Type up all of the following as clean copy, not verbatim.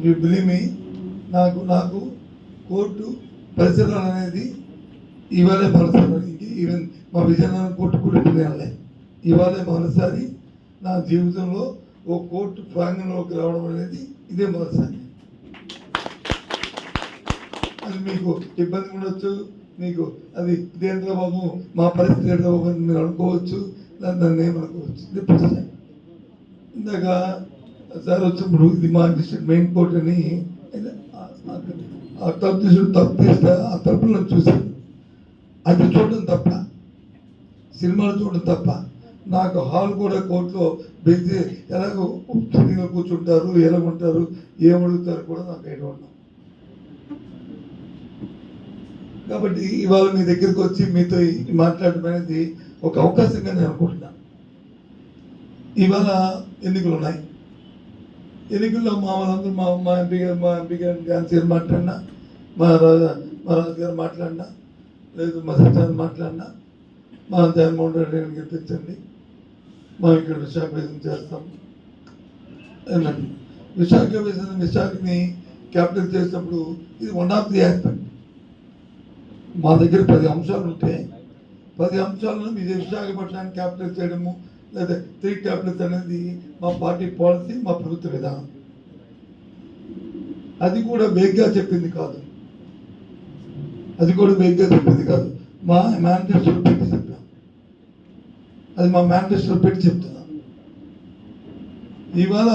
You believe me, నాకు court పరిసరాలు అనేది ఇవాళే పరిసరాలు, ఈవెన్ మా విజయనగరం కోర్టు కూడా పిల్లలే ఇవాళే మొదటిసారి నా జీవితంలో ఓ కోర్టు ప్రాంగణంలోకి రావడం అనేది ఇదే మొదటిసారి. అది మీకు ఇబ్బంది ఉండొచ్చు, మీకు అది ఇదేంద్ర బాబు మా పరిస్థితి ఏంద్ర బాబు అని మీరు అనుకోవచ్చు, దాన్ని ఏమనుకోవచ్చు. ఇది ఫస్ట్ టైం. ఇందాక సార్ వచ్చినప్పుడు ఇది మా డిస్ట్రిక్ట్ మెయిన్ కోర్ట్ అని ఆ తప్పు తీస్తే ఆ తప్పులను చూశాను. అది చూడడం తప్ప, సినిమాలు చూడడం తప్ప, నాకు హాల్ కూడా కోర్టులో బెంచ్ ఎలాగో కూర్చుంటారు, ఎలాగుంటారు, ఏమడుగుతారు కూడా నాకు ఐడియా ఉన్నాం. కాబట్టి ఇవాళ మీ దగ్గరికి వచ్చి మీతో మాట్లాడడం అనేది ఒక అవకాశంగా నేను అనుకుంటున్నాను. ఇవాళ ఎన్నికలు ఉన్నాయి. ఎన్నికల్లో మా వాళ్ళందరూ మా ఎంపీ గారు ఝాన్సీ గారు మాట్లాడినా, మా రాజు గారు మాట్లాడినా, లేదు మా సత్యాన్ని మాట్లాడినా, మా జగన్మోహన్ రెడ్డి గారిని గెలిపించండి, మా ఇక్కడ విశాఖ విజయం చేస్తాం అన్నాడు. విశాఖని క్యాపిటల్ చేసినప్పుడు ఇది వన్ ఆఫ్ ది ఆస్పెక్ట్. మా దగ్గర 10 అంశాలు ఉంటే 10 అంశాలను విశాఖపట్నాన్ని క్యాపిటల్ చేయడము లేదా 3 క్యాపిటల్స్ అనేది మా పార్టీ పాలసీ, మా ప్రభుత్వ విధానం. అది కూడా వేగ్గా చెప్పింది కాదు, మా మేనిఫెస్టోలో పెట్టి చెప్పాం. అది మా మేనిఫెస్టోలో పెట్టి చెప్తున్నాం. ఇవాళ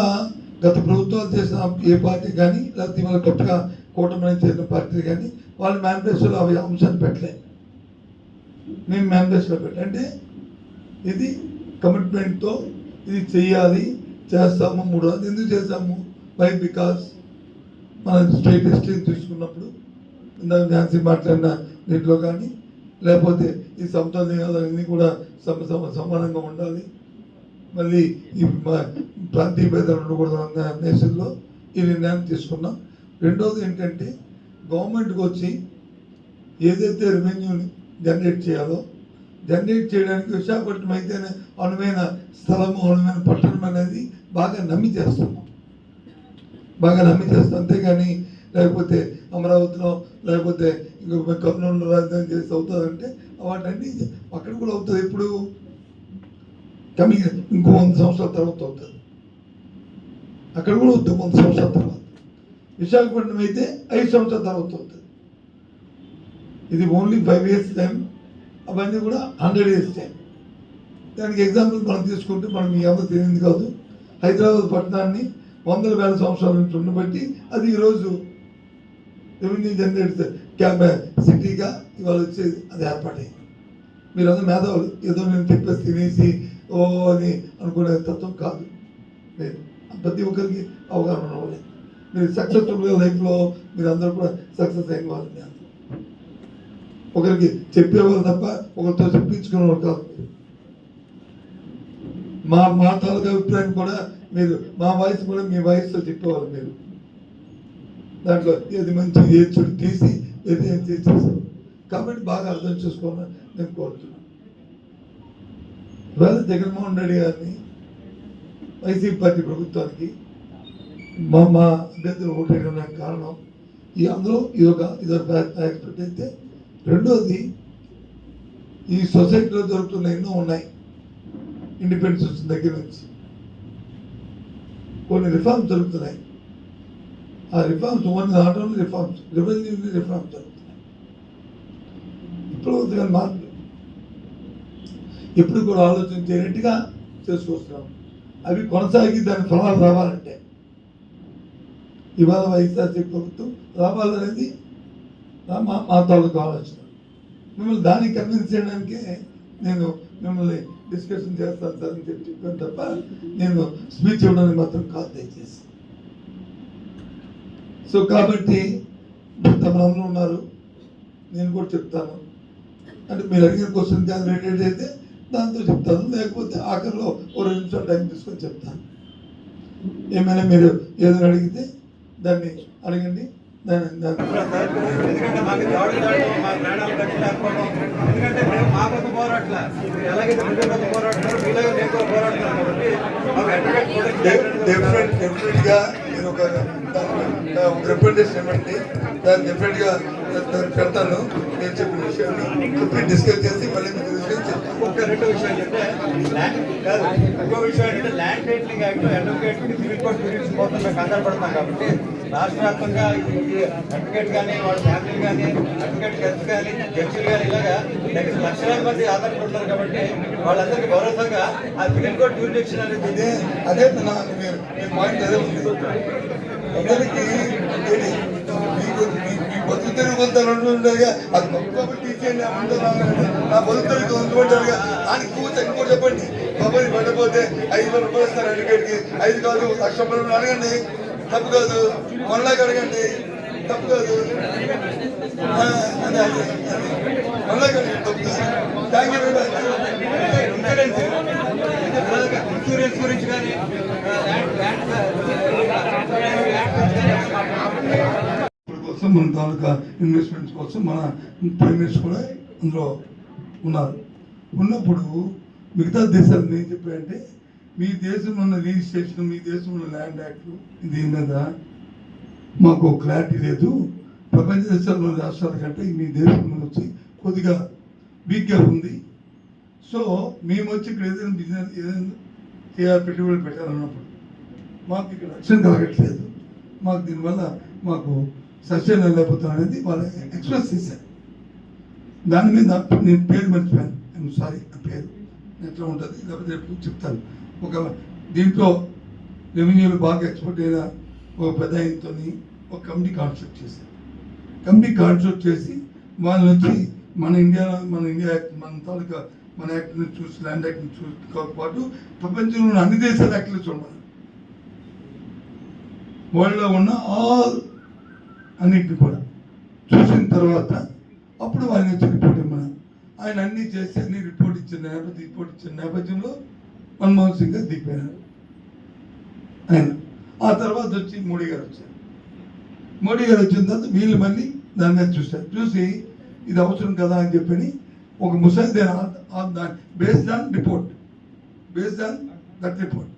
గత ప్రభుత్వాలు చేసిన ఏ పార్టీ కానీ, లేకపోతే ఇవాళ కొత్తగా కూటమి చేసిన పార్టీ కానీ వాళ్ళ మేనిఫెస్టోలో అవి అంశాన్ని పెట్టలే. నేను మేనిఫెస్టోలో పెట్టలే. అంటే ఇది కమిట్మెంట్తో ఇది చెయ్యాలి, చేస్తాము. 3 రోజులు ఎందుకు చేస్తాము? బికాస్ మన స్టేట్ హిస్టరీని తీసుకున్నప్పుడు ఇందాక ఝాన్సీ మాట్లాడిన దీంట్లో కానీ, లేకపోతే ఈ సమతుల్యాలన్నీ కూడా సమానంగా ఉండాలి, మళ్ళీ ఈ ప్రాంతీయ భేదాలు ఉండకూడదు అన్న నేషన్లో ఈ నిర్ణయాన్ని తీసుకున్నాం. రెండవది ఏంటంటే గవర్నమెంట్కి వచ్చి ఏదైతే రెవెన్యూని జనరేట్ చేయాలో జనరేట్ చేయడానికి విశాఖపట్నం అయితేనే అనువైన స్థలము, అనువైన పట్టణం అనేది బాగా నమ్మి చేస్తాం. అంతేగాని లేకపోతే అమరావతిలో లేకపోతే ఇంకొక కర్నూలులో రాజధాని చేసి అవుతుందంటే వాటన్నీ అక్కడ కూడా అవుతుంది. ఇప్పుడు ఇంకో 100 సంవత్సరాల తర్వాత అవుతుంది. అక్కడ కూడా అవుతుంది 100 సంవత్సరాల తర్వాత. విశాఖపట్నం అయితే 5 సంవత్సరాల తర్వాత అవుతుంది. ఇది ఓన్లీ 5 years టైం, అవన్నీ కూడా 100 years టైం. దానికి ఎగ్జాంపుల్ మనం తీసుకుంటే మనం మీ అందరూ తెలియదు కాదు, హైదరాబాద్ పట్టణాన్ని 100,000 సంవత్సరాల నుంచి ఉండబట్టి అది ఈరోజు రెవెన్యూ జనరేట్ సిటీగా ఇవాళ వచ్చేది, అది ఏర్పాటైంది. మీరందరూ మేధావులు, ఏదో నేను చెప్పేసి తినేసి ఓ అని అనుకునే తత్వం కాదు. లేదు, ప్రతి ఒక్కరికి అవగాహన ఉన్నవాళ్ళే. మీరు సక్సెస్ఫుల్గా లైఫ్లో మీరు అందరూ కూడా సక్సెస్ అయిన వాళ్ళు. ఒకరికి చెప్పేవాళ్ళు తప్ప ఒకరితో చెప్పించుకునేవాళ్ళు కాదు. మా తాలూకా అభిప్రాయం కూడా మీరు, మా వాయిస్ కూడా మీ వాయిస్తో చెప్పేవాళ్ళు. మీరు దాంట్లో ఏది మంచి ఏది చెడు తీసి ఏది ఏం చేసేసారు. కాబట్టి బాగా అర్థం చేసుకోవాలని నేను కోరుతున్నాను. ఇవాళ జగన్మోహన్ రెడ్డి గారిని వైసీపీ పార్టీ ప్రభుత్వానికి మా అభ్యర్థులు ఓటేయడానికి కారణం అందులో ఇదొక ఎక్స్పెక్ట్ అయితే. రెండోది, ఈ సొసైటీలో దొరుకుతున్న ఎన్నో ఉన్నాయి. ఇండిపెండెన్స్ వచ్చిన దగ్గర నుంచి కొన్ని రిఫార్మ్స్ జరుగుతున్నాయి. ఆ reforms not only reforms, revenue reforms జరుగుతున్నాయి. ఇప్పుడు మార్పు ఇప్పుడు కూడా ఆలోచన చేయనట్టుగా చేసుకొస్తున్నాం. అవి కొనసాగి దాని ఫలాలు రావాలంటే ఇవాళ వైఎస్ఆర్సీపీ ప్రభుత్వం రావాలనేది మా తాలూకు ఆలోచన. మిమ్మల్ని దానికి కన్విన్స్ చేయడానికే నేను మిమ్మల్ని డిస్కషన్ చేస్తాను సార్ అని చెప్పాను తప్ప నేను స్పీచ్ ఇవ్వడానికి మాత్రం కాదు దయచేసి. సో కాబట్టి తమరందరూ ఉన్నారు, నేను కూడా చెప్తాను. అంటే మీరు అడిగిన క్వశ్చన్ కానీ రిలేటెడ్ అయితే దాంతో చెప్తాను, లేకపోతే ఆఖరిలో ఓ 2 నిమిషాలు టైం తీసుకొని చెప్తాను. ఏమైనా మీరు ఏదైనా అడిగితే దాన్ని అడగండి, ఎందుకంటే మాకు మా ప్రాణాలు కట్టలేకపోవడం, ఎందుకంటే మేము మా కోసం పోరాట్లా, ఎలాగైతే ప్రజల కోసం పోరాడుతున్నారు మీలాగా మేము కూడా పోరాడుతున్నాం కాబట్టి డెఫినెట్ గా నేను ఒక రిప్రజెంటేషన్ ఇవ్వండి, దాన్ని డెఫినెట్ గా పెడతాను. నేను చెప్పిన విషయాన్ని డిస్కస్ చేసి మళ్ళీ మీకు విషయం చెప్తాను. ఒక రెండు విషయాలు చెప్తే ఇంకో విషయం ఏంటంటే land titling act advocate civil court గురించి కోసం మేము కంగారు పడుతున్నాం కాబట్టి రాష్ట్ర వ్యాప్తంగా అడ్వకేట్ కానీ వాళ్ళ ఫ్యామిలీ కానీ అడ్వకేట్ హెల్త్ కానీ జడ్జిలు కానీ ఇలాగా లక్షలాది మంది ఆధారపడుతున్నారు కాబట్టి వాళ్ళందరికీ భరోసాగా ఆ సివిల్ కోర్ట్ జ్యూరిడిక్షన్ అనేది అదే పాయింట్ అదే ఉంది. అందరికీ మీకు మీ బతుకు తిరుగుతాను అది గొప్ప తీసేయండి, నా బతుకు తిరుగుతూ ఉంటుకుంటారుగా దానికి ఇంకోటి చెప్పండి. బాబాయ్ పడిపోతే 5,000 రూపాయలు ఇస్తారు అడ్వకేట్కి, 5 కాదు 1,00,000 రూపాయలు అడగండి, తప్పు కాదు. 1 లాక్ అడగండి, తప్పు కాదు. 1 లాక్ అడగండి, తప్పు కాదు. Thank you very much. Insurance గురించి కానీ కోసం మన తాలూకా ఇన్వెస్ట్మెంట్స్ కోసం మన ప్రైమ్ మినిస్టర్ కూడా అందులో ఉన్నారు. ఉన్నప్పుడు మిగతా దేశాలు ఏం చెప్పాయంటే మీ దేశంలో ఉన్న రిజిస్ట్రేషన్, మీ దేశంలో ఉన్న ల్యాండ్ యాక్ట్ దీని మీద మాకు క్లారిటీ లేదు, ప్రపంచ దేశాల్లో రాష్ట్రాల కంటే మీ దేశంలో వచ్చి కొద్దిగా వీక్గా ఉంది. సో మేము వచ్చి ఇక్కడ ఏదైనా బిజినెస్ ఏదైనా పెట్టుబడులు పెట్టాలన్నప్పుడు మాకు ఇక్కడ రక్షణ కలగట్లేదు, మాకు దీనివల్ల మాకు సస్టైన్ లేకపోతాం అనేది వాళ్ళు ఎక్స్ప్రెస్ చేశారు. దాని మీద నేను పేరు మర్చిపోయాను, ఐఎమ్ సారీ. ఆ పేరు ఎట్లా ఉంటుంది లేకపోతే రేపు చెప్తాను. ఒక దీంట్లో రెవెన్యూలు బాగా ఎక్స్పోర్ట్ అయిన ఒక పెద్ద ఆయనతో ఒక కమిటీ కాన్స్టిట్యూట్ చేశారు. కమిటీ కాన్స్టిట్యూట్ చేసి వాళ్ళ నుంచి మన ఇండియా యాక్ట్, మన తాలూకా మన యాక్ట్ని చూసి ల్యాండ్ యాక్ట్ని చూసుకో పాటు ప్రపంచంలో ఉన్న అన్ని దేశాల యాక్ట్లు చూడాలి, వరల్డ్లో ఉన్న ఆల్ అన్నిటిని కూడా చూసిన తర్వాత అప్పుడు ఆయన వచ్చి రిపోర్ట్ ఇవ్వమని ఆయన అన్నీ చేసి అన్ని రిపోర్ట్ ఇచ్చిన నేపథ్యంలో మన్మోహన్ సింగ్ గారు దిగిపోయినారు ఆయన. ఆ తర్వాత వచ్చి మోడీ గారు వచ్చారు. మోడీ గారు వచ్చిన తర్వాత వీళ్ళు మళ్ళీ దాని మీద చూశారు. చూసి ఇది అవసరం కదా అని చెప్పని ఒక ముసాయిదా బేస్డ్ ఆన్ దట్ రిపోర్ట్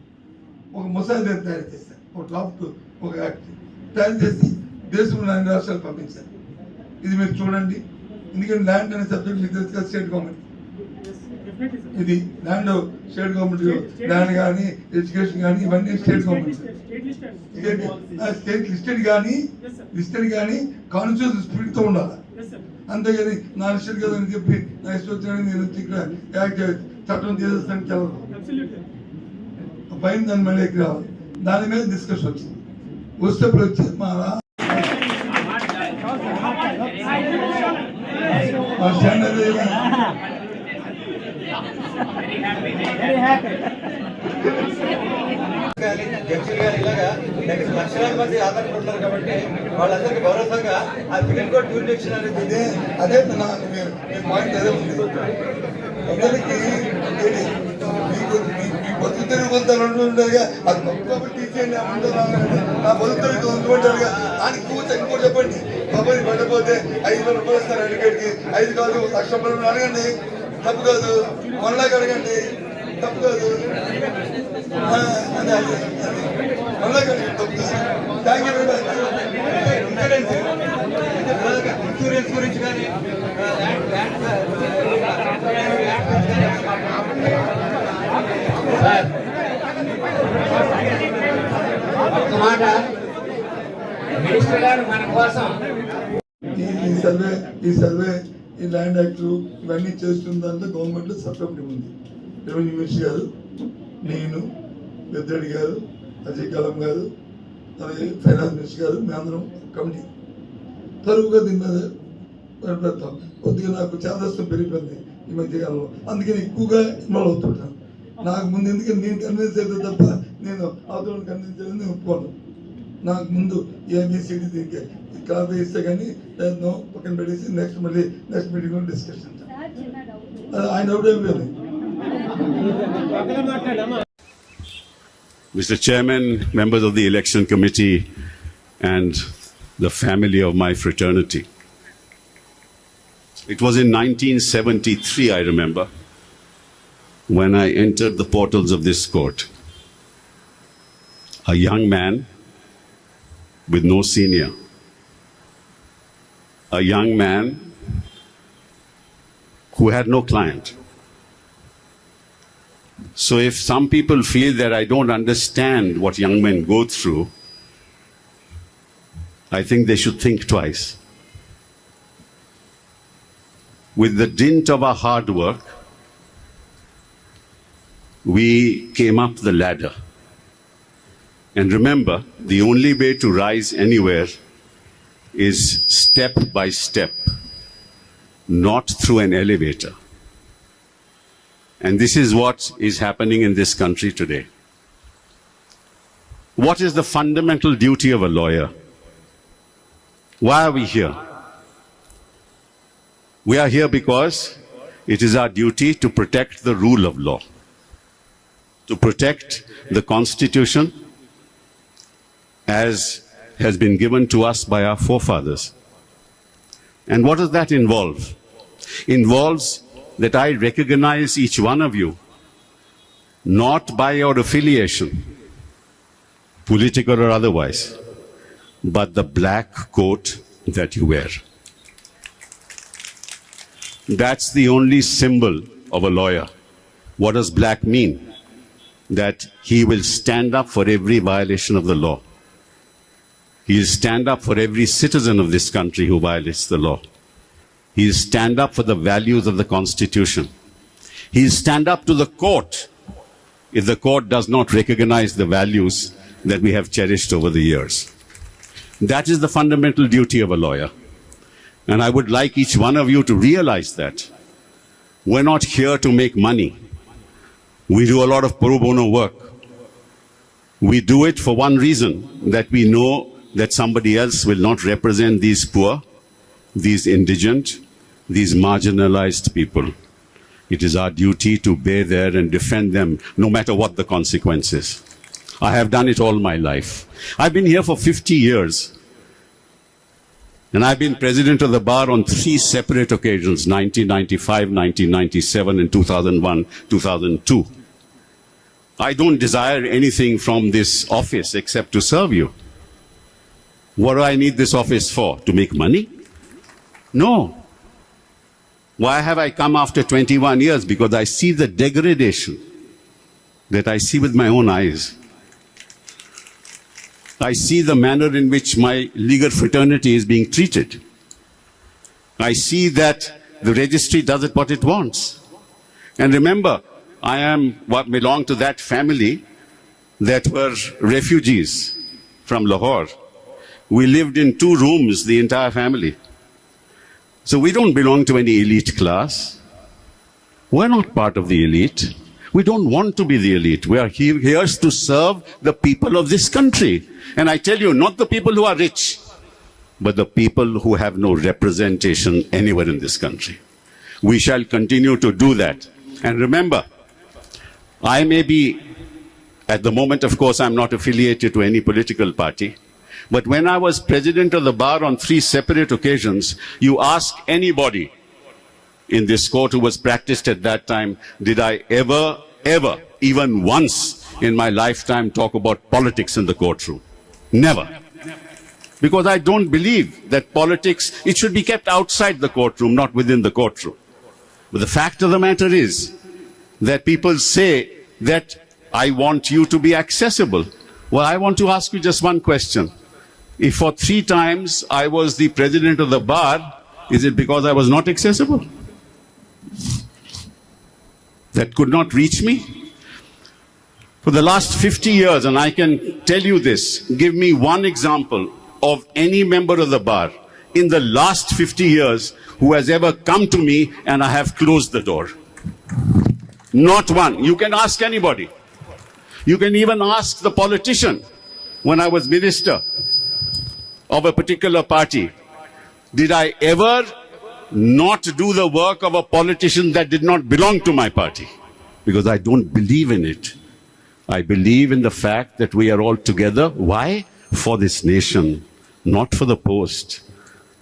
ఒక ముసాయిదా తయారు చేశారు. ఒక డ్రాఫ్ట్ ఒక యాక్ట్ తయారు చేసి దేశంలో అన్ని రాష్ట్రాలు పంపించారు. ఇది మీరు చూడండి, ఎందుకంటే ల్యాండ్ అనే సబ్జెక్ట్ మీకు తెలుసు కదా, స్టేట్ గవర్నమెంట్ ఇది ల్యాండ్ స్టేట్ గవర్నమెంట్, ల్యాండ్ కానీ ఎడ్యుకేషన్ కానీ ఇవన్నీ స్టేట్ గవర్నమెంట్, స్టేట్ లిస్టెడ్ కానీ కాన్స్టిట్యూషన్ స్పిరిట్తో ఉండాలి. అంతేగాని నా లిస్టెడ్ కదా అని చెప్పి నా ఇష్టం వచ్చాడని నేను వచ్చి ఇక్కడ యాక్ట్ చట్టం చేసేస్తాను తెలదు. పైన దాన్ని మళ్ళీ ఎక్కి రావాలి. దాని మీద డిస్కషన్ వచ్చింది. వస్తేప్పుడు వచ్చి మా జడ్జిలు కానీ ఇలాగా లక్షలాది మంది ఆధారపడుతున్నారు కాబట్టి వాళ్ళందరికీ భరోసాగా ఆ సివిల్ కోర్ట్ జ్యూరిడిక్షన్ అనేది అదే పాయింట్ అదే ఉంది. అందరికీ మీ బతుకు తిరుగుతాను అది గొప్ప తీసేయండి, నా బతుకు తిరుగుతూ ఉంటుకుంటారుగా దానికి ఇంకోటి చెప్పండి. బాబాయ్ పడిపోతే 5,000 రూపాయలు ఇస్తారు అడ్వకేట్కి, 5 కాదు 1,00,000 రూపాయలు అడగండి, తప్పు కాదు. 1 లాక్ అడగండి, తప్పు కాదు. 1 లాక్ అడగండి, తప్పు కాదు. Thank you very much. Insurance గురించి కానీ ఈ సర్వే ఈ ల్యాండ్ యాక్ట్ ఇవన్నీ చేస్తున్న దాంట్లో గవర్నమెంట్లో సబ్ కమిటీ ఉంది. రెవెన్యూ మినిస్టర్ గారు, నేను, పెద్దరెడ్డి గారు, అజయ్ కలం గారు, అలాగే ఫైనాన్స్ మినిస్టర్ గారు, మేమందరం కమిటీ తరువుగా దీని మీద పెడతాం. కొద్దిగా నాకు చాదస్తం పెరిగిపోయింది ఈ మధ్యకాలంలో, అందుకని ఎక్కువగా ఇన్వాల్వ్ అవుతుంటాను. నాకు ముందు ఎందుకంటే నేను కన్విన్స్ అయితే తప్ప నేను అవతల కన్విన్స్ చేయని ఒప్పుకోను. నాకు ముందు ఏబిసిడి దీనికి కాపీ ఇస్తే కానీ నేను పక్కన పెట్టేసి నెక్స్ట్ మీటింగ్లో డిస్కషన్ ఆయన డౌట్ ఏం లేదు. Mr. Chairman, members of the Election Committee and the family of my fraternity. It was in 1973, I remember, when I entered the portals of this court. A young man with no senior. A young man who had no client. So if some people feel that I don't understand what young men go through, I think they should think twice. With the dint of our hard work, we came up the ladder. And remember, the only way to rise anywhere is step by step, not through an elevator. And this is what is happening in this country today. What is the fundamental duty of a lawyer? Why are we here? We are here because it is our duty to protect the rule of law, to protect the Constitution as has been given to us by our forefathers. And what does that involve? Involves that I recognize each one of you, not by your affiliation, political or otherwise, but the black coat that you wear. That's the only symbol of a lawyer. What does black mean? That he will stand up for every violation of the law. He'll stand up for every citizen of this country who violates the law. He'll stand up for the values of the Constitution. He'll stand up to the court if the court does not recognize the values that we have cherished over the years. That is the fundamental duty of a lawyer. And I would like each one of you to realize that. We're not here to make money. We do a lot of pro bono work. We do it for one reason, that we know that somebody else will not represent these poor, these indigent, these marginalized people. It is our duty to bear there and defend them, no matter what the consequences. I have done it all my life. I've been here for 50 years. And I've been president of the bar on 3 separate occasions, 1995, 1997, and 2001, 2002. I don't desire anything from this office except to serve you. What do I need this office for? To make money? No. Why have I come after 21 years? Because I see the degradation that I see with my own eyes. I see the manner in which my legal fraternity is being treated. I see that the registry does it what it wants. And remember, I belong to that family that were refugees from Lahore. We lived in 2 rooms, the entire family. So we don't belong to any elite class. We're not part of the elite. We don't want to be the elite. We are here to serve the people of this country. And I tell you, not the people who are rich, but the people who have no representation anywhere in this country. We shall continue to do that. And remember, I may be, at the moment, of course, I'm not affiliated to any political party. But when I was president of the bar on 3 separate occasions, you ask anybody in this court who was practiced at that time, did I ever, even once in my lifetime talk about politics in the courtroom? Never. Because I don't believe that politics, it should be kept outside the courtroom, not within the courtroom. But the fact of the matter is that people say that I want you to be accessible. Well, I want to ask you just one question. If for 3 times I was the president of the bar, is it because I was not accessible? That could not reach me? For the last 50 years, and I can tell you this, give me one example of any member of the bar in the last 50 years who has ever come to me and I have closed the door. Not one. You can ask anybody. You can even ask the politician. When I was minister of a particular party, did I ever not do the work of a politician that did not belong to my party? Because I don't believe in it. I believe in the fact that we are all together. Why? For this nation, not for the post,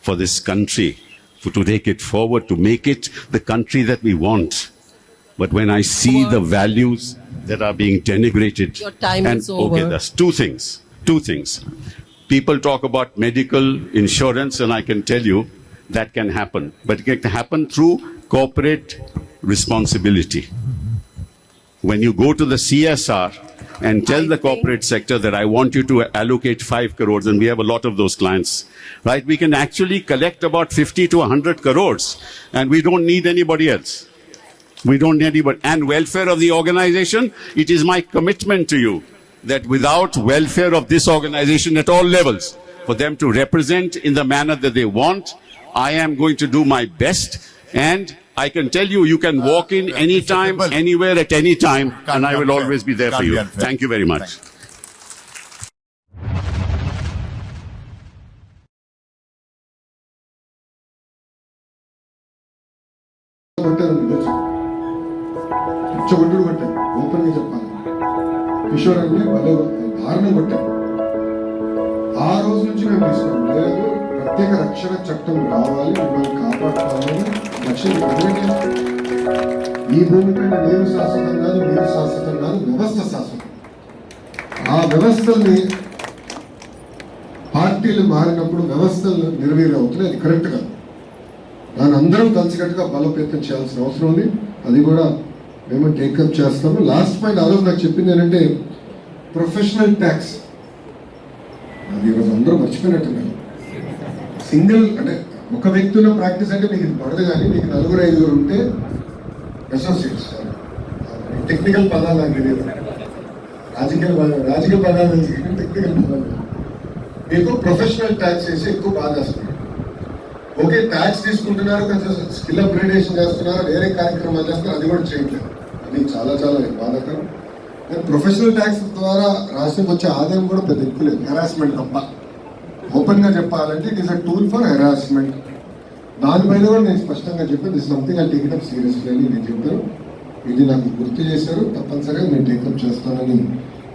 for this country, to take it forward, to make it the country that we want. But when I see the values that are being denigrated, Your time and is over. okay, that's two things. People talk about medical insurance, and I can tell you that can happen, but it can happen through corporate responsibility. When you go to the CSR and tell the corporate sector that I want you to allocate 5 crores, and we have a lot of those clients, right? We can actually collect about 50 to 100 crores, and we don't need anybody else. We don't need anybody. And welfare of the organization, it is my commitment to you that without welfare of this organization at all levels, for them to represent in the manner that they want, I am going to do my best. And I can tell you, you can walk in anytime, anywhere, at any time, and I will always be there for you. Thank you very much. కొట్టుడు కొట్టాను, open గా చెప్పాలి. కిషోర్ అంటే భలే దారుణం కొట్టాను. ఆ రోజు నుంచి మేము తీసుకున్నాం, లేదు ప్రత్యేక రక్షణ చట్టం రావాలి, మిమ్మల్ని కాపాడుకోవాలని లక్ష్యం. ఈ భూమిపైన నేను శాశ్వతం కాదు, మీరు శాశ్వతం కాదు, వ్యవస్థ శాశ్వతం. ఆ వ్యవస్థల్ని పార్టీలు మారినప్పుడు వ్యవస్థలు నిర్వీర్యం అవుతున్నాయి, అది కరెక్ట్ కాదు. దాన్ని అందరం కలిసికట్టుగా బలోపేతం చేయాల్సిన అవసరం ఉంది. అది కూడా మేము టేకప్ చేస్తాము. లాస్ట్ పాయింట్ ఆ రోజు నాకు చెప్పింది ఏంటంటే ప్రొఫెషనల్ ట్యాక్స్. అది ఈరోజు అందరూ మర్చిపోయినట్టున్నారు. సింగిల్ అంటే ఒక వ్యక్తిలో ప్రాక్టీస్ అంటే మీకు పడదు, కానీ మీకు 4-5 ఉంటే అసోసియేట్స్. టెక్నికల్ పదాలు నాకు తెలియదు, రాజకీయ పదాలు తెలిసి టెక్నికల్ పదాలు. మీకు ప్రొఫెషనల్ ట్యాక్స్ వేసి ఎక్కువ బాధ వస్తుంది. ఓకే, ట్యాక్స్ తీసుకుంటున్నారు, కొంచెం స్కిల్ అప్గ్రేడేషన్ చేస్తున్నారు, వేరే కార్యక్రమాలు చేస్తున్నారు, అది కూడా చేయట్లేదు. అది చాలా చాలా బాధాకరం. ప్రొఫెషనల్ ట్యాక్స్ ద్వారా రాష్ట్రంకి వచ్చే ఆదాయం కూడా పెద్ద ఎక్కువ లేదు, హెరాస్మెంట్ తప్ప. ఓపెన్ గా చెప్పాలంటే it is a tool for harassment. దానిపైన కూడా నేను స్పష్టంగా చెప్పాను, this something I take it up seriously అని నేను చెప్పాను. ఇది నాకు గుర్తు చేశారు, తప్పనిసరిగా నేను టేకప్ చేస్తానని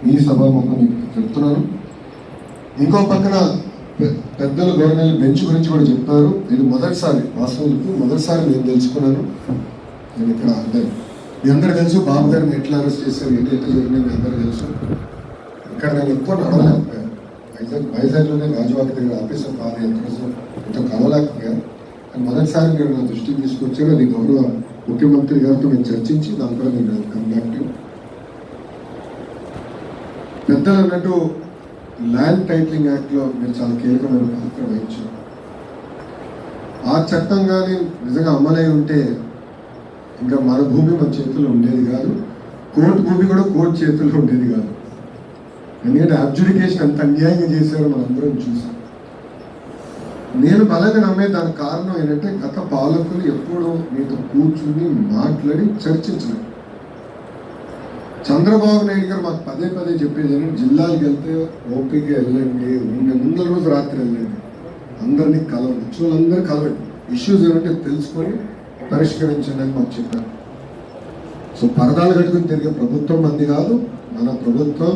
మీ సభాముఖం చెప్తున్నాను. ఇంకో పక్కన పెద్దలు గవర్నర్ బెంచ్ గురించి కూడా చెప్పారు. ఇది మొదటిసారి మొదటిసారి నేను తెలుసుకున్నాను. నేను ఇక్కడ మీ అందరూ తెలుసు, బాబు గారిని ఎట్లా అరెస్ట్ చేశారు, ఎట్లా జరిగినాయి మీ అందరూ తెలుసు. ఇక్కడ నేను ఎక్కువ నడవలేకపోయాను. వైజాగ్లోనే రాజవాక దగ్గర ఆఫీసర్ పాదయాత్ర ఎంతో కలవలేకపోయాను. కానీ మొదటిసారి మీరు నా దృష్టికి తీసుకొచ్చారు. అది గౌరవ ముఖ్యమంత్రి గారితో మేము చర్చించి దానిపై నేను కంపాక్ట్. పెద్దలు అన్నట్టు ల్యాండ్ టైటిలింగ్ యాక్ట్లో మీరు చాలా కీలకమైన పాత్ర వహించారు. ఆ చట్టం కానీ నిజంగా అమలై ఉంటే ఇంకా మన భూమి మన చేతుల్లో ఉండేది కాదు, కోర్టు భూమి కూడా కోర్టు చేతుల్లో ఉండేది కాదు. ఎందుకంటే అబ్జుడికేషన్ ఎంత అన్యాయంగా చేశారో మనందరం చూసాం. నేను బలంగా నమ్మే దానికి కారణం ఏంటంటే గత పాలకులు ఎప్పుడూ మీతో కూర్చుని మాట్లాడి చర్చించలేదు. చంద్రబాబు నాయుడు గారు మాకు పదే చెప్పేది ఏంటంటే జిల్లాలకు వెళ్తే ఓపిక వెళ్ళండి, ముందు రోజు రాత్రి వెళ్ళండి, అందరినీ కలవండి, వాళ్ళందరూ కలవండి, ఇష్యూస్ ఏమంటే తెలుసుకొని పరిష్కరించండి అని మాకు చెప్పారు. సో పరదాలు కట్టుకుని తిరిగే ప్రభుత్వం మంది కాదు, మన ప్రభుత్వం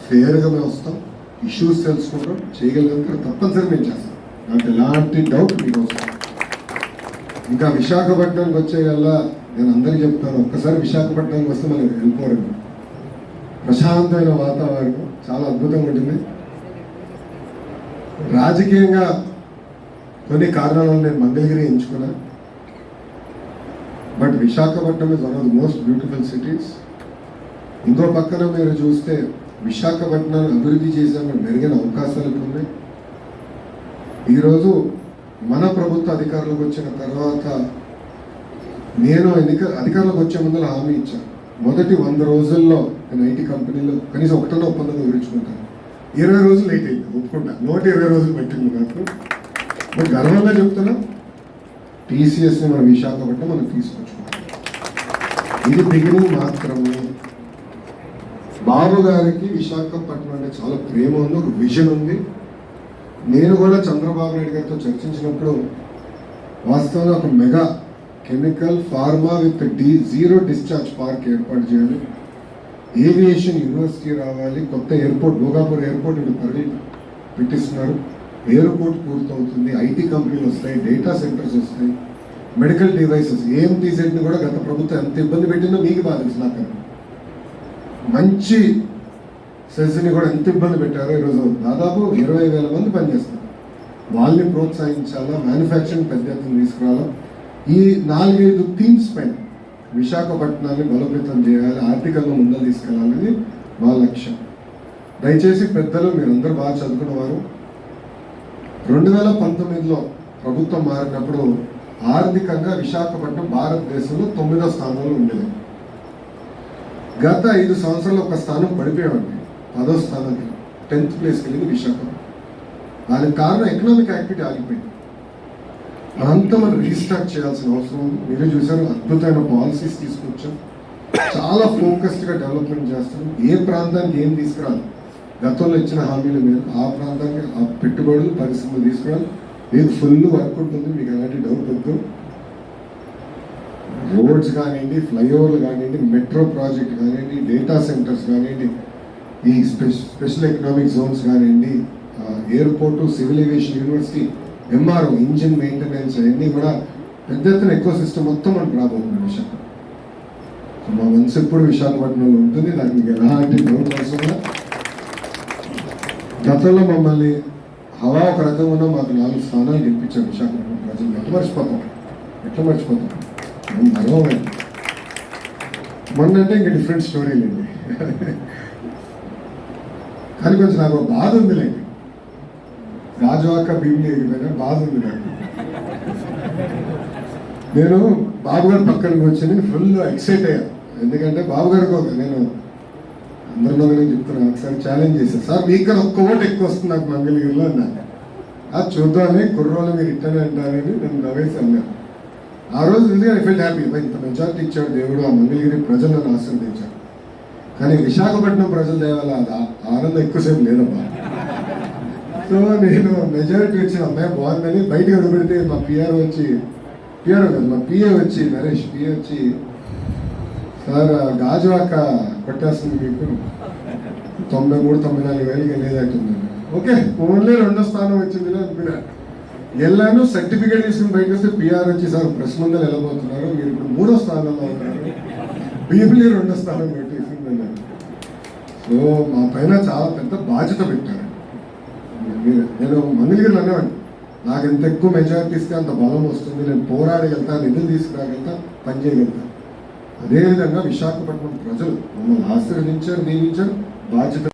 ఫేర్గా మేము వస్తాం, ఇష్యూస్ తెలుసుకుంటాం, చేయగలిగితే తప్పనిసరి మేము చేస్తాం. నాకు ఎలాంటి డౌట్ మీకు వస్తాం. ఇంకా విశాఖపట్నానికి వచ్చేయల్లా నేను అందరికీ చెప్తాను, ఒక్కసారి విశాఖపట్నానికి వస్తే మనం వెళ్ళిపోరండి. ప్రశాంతమైన వాతావరణం చాలా అద్భుతంగా ఉంటుంది. రాజకీయంగా కొన్ని కారణాల నేను మంగళగిరి ఎంచుకున్నాను, but Visakhapatnam is one of the most beautiful cities. ఇంకో పక్కన మీరు చూస్తే విశాఖపట్నాన్ని అభివృద్ధి చేసే మెరుగైన అవకాశాలు ఇప్పుడు ఉన్నాయి. ఈరోజు మన ప్రభుత్వ అధికారులకు వచ్చిన తర్వాత నేను అధికారులకు వచ్చే ముందు హామీ ఇచ్చాను, మొదటి 100 రోజుల్లో నేను ఐటీ కంపెనీలో కనీసం ఒకటో ఒప్పందం వివరించుకుంటాను. 20 రోజులు లేట్ అయింది, ఒప్పుకుంటా. 120 రోజులు పెట్టింది నాకు. మరి గర్వంగా చెప్తున్నా, టీసీఎస్ని మన విశాఖపట్నం మనం తీసుకొచ్చుకుంటాం. ఇది బిగినింగ్ మాత్రమే. బాబు గారికి విశాఖపట్నం అంటే చాలా ప్రేమ ఉంది, ఒక విజన్ ఉంది. నేను కూడా చంద్రబాబు నాయుడు గారితో చర్చించినప్పుడు వాస్తవంగా ఒక mega chemical pharma with zero discharge park ఏర్పాటు చేయాలి, ఏవియేషన్ యూనివర్సిటీ రావాలి, కొత్త ఎయిర్పోర్ట్ భోగాపూర్ ఎయిర్పోర్ట్ ఇటు పెట్టిస్తున్నారు, ఎయిర్పోర్ట్ పూర్తవుతుంది, ఐటీ కంపెనీలు వస్తాయి, డేటా సెంటర్స్ వస్తాయి, మెడికల్ డివైసెస్, ఏఎంటీ సెట్ని కూడా గత ప్రభుత్వం ఎంత ఇబ్బంది పెట్టిందో మీకు బాగా తెలుసు. నాకు మంచి సెస్ని కూడా ఎంత ఇబ్బంది పెట్టారో. ఈరోజు దాదాపు 20,000 మంది పనిచేస్తారు. వాళ్ళని ప్రోత్సహించాలా, మ్యానుఫ్యాక్చరింగ్ పెద్ద ఎత్తున తీసుకురావాలా. ఈ 4-5 థీమ్స్ పైన విశాఖపట్నాన్ని బలోపేతం చేయాలి, ఆర్థికంగా ముందలు తీసుకెళ్లాలని మా లక్ష్యం. దయచేసి పెద్దలు, మీరందరూ బాగా చదువుకున్నవారు, 2019లో ప్రభుత్వం మారినప్పుడు ఆర్థికంగా విశాఖపట్నం భారతదేశంలో 9వ స్థానంలో ఉండేది. గత 5 సంవత్సరాలు ఒక స్థానం పడిపోయామండి, 10వ స్థానానికి, 10th ప్లేస్కి వెళ్ళింది విశాఖపట్నం. దానికి కారణం ఎకనామిక్ యాక్టివిటీ ఆగిపోయింది. అదంతా మనం రీస్టార్ట్ చేయాల్సిన అవసరం ఉంది. మీరే చూసారు, అద్భుతమైన పాలసీస్ తీసుకొచ్చాం, చాలా ఫోకస్డ్గా డెవలప్మెంట్ చేస్తాం. ఏ ప్రాంతానికి ఏం తీసుకురాలి, గతంలో ఇచ్చిన హామీల మీద ఆ ప్రాంతానికి ఆ పెట్టుబడులు, పరిశ్రమలు తీసుకురాలి. మీకు ఫుల్ వర్క్ ఉంటుంది, మీకు ఎలాంటి డౌట్ వద్దు. రోడ్స్ కానివ్వండి, ఫ్లైఓవర్లు కానివ్వండి, మెట్రో ప్రాజెక్ట్ కానివ్వండి, డేటా సెంటర్స్ కానివ్వండి, ఈ స్పెషల్ ఎకనామిక్ జోన్స్ కానివ్వండి, airport, civil aviation university, MRO, engine maintenance, అవన్నీ కూడా పెద్ద ఎత్తున ఎక్కువ సిస్టమ్ మొత్తం మనకు రాబోతుంది విశాఖపట్నం. మా మనసు ఎప్పుడు విశాఖపట్నంలో ఉంటుంది, దానికి మీకు ఎలాంటి డౌట్ అవసరం. గతంలో మమ్మల్ని హవా ఒక రకంగా ఉన్న మాకు 4 స్థానాలు గెలిపించారు విశాఖపట్నం ప్రజలు. ఎట్లా మర్చిపోతాం గర్వమే. మొన్న అంటే ఇంకా డిఫరెంట్ స్టోరీలు అండి. కానీ కొంచెం నాకు బాధ ఉందిలేండి, రాజవాక భీమిలి ఎగిపోయినా బాధ ఉంది నాకు. నేను బాబు గారు పక్కన వచ్చి ఫుల్ ఎక్సైట్ అయ్యా. ఎందుకంటే బాబు గారికి నేను అందరిలో చెప్తున్నా, ఒకసారి ఛాలెంజ్ చేశాను, సార్ మీకు కానీ ఒక్క ఓటు ఎక్కువ వస్తుంది నాకు మంగళగిరిలో అన్నా. అది చూద్దామని, కుర్రోళ్ళు మీరు ఇట్టనే అంటారని నేను నవ్వేసి అన్నాను. ఆ రోజు నిజంగా ఐ ఫీల్ హ్యాపీ, ఇంత మెజారిటీ ఇచ్చాడు దేవుడు, ఆ మంగళగిరి ప్రజలను ఆశీర్వదించాడు. కానీ విశాఖపట్నం ప్రజలు దేవాల ఆనందం ఎక్కువసేపు లేదమ్మా. సో నేను మెజారిటీ వచ్చిన అమ్మాయి బాగుందని బయటకు అడుగుపెడితే మా పిఆర్ కాదు, మా పిఏ వచ్చి, నరేష్ పిఏ వచ్చి, సార్ గాజువాక కొట్టేస్తుంది మీకు 93-94 వెళ్ళేదట్టుంది. ఓకే, ఓన్లీ 2వ స్థానం వచ్చింది అనుకున్నా. వెళ్ళాను, సర్టిఫికేట్ తీసుకుని బయటకు వస్తే పిఆర్ వచ్చి, సార్ ప్రెస్ ముందర వెళ్ళబోతున్నారు, మీరు ఇప్పుడు 3వ స్థానంలో ఉన్నారు, భీమిలి 2వ స్థానం పెట్టేసిందన్నారు. సో మా పైన చాలా పెద్ద బాధ్యత పెట్టారు. నేను మంగళగిరిలో అనేవాడిని, నాకు ఎంత ఎక్కువ మెజారిటీ ఇస్తే అంత బలం వస్తుంది, నేను పోరాడగలుగుతా, నిధులు తీసుకురాగలుగుతా, పనిచేయగలుగుతా. అదేవిధంగా విశాఖపట్నం ప్రజలు మమ్మల్ని ఆశీర్వదించారు, దీవించారు, బాధ్యత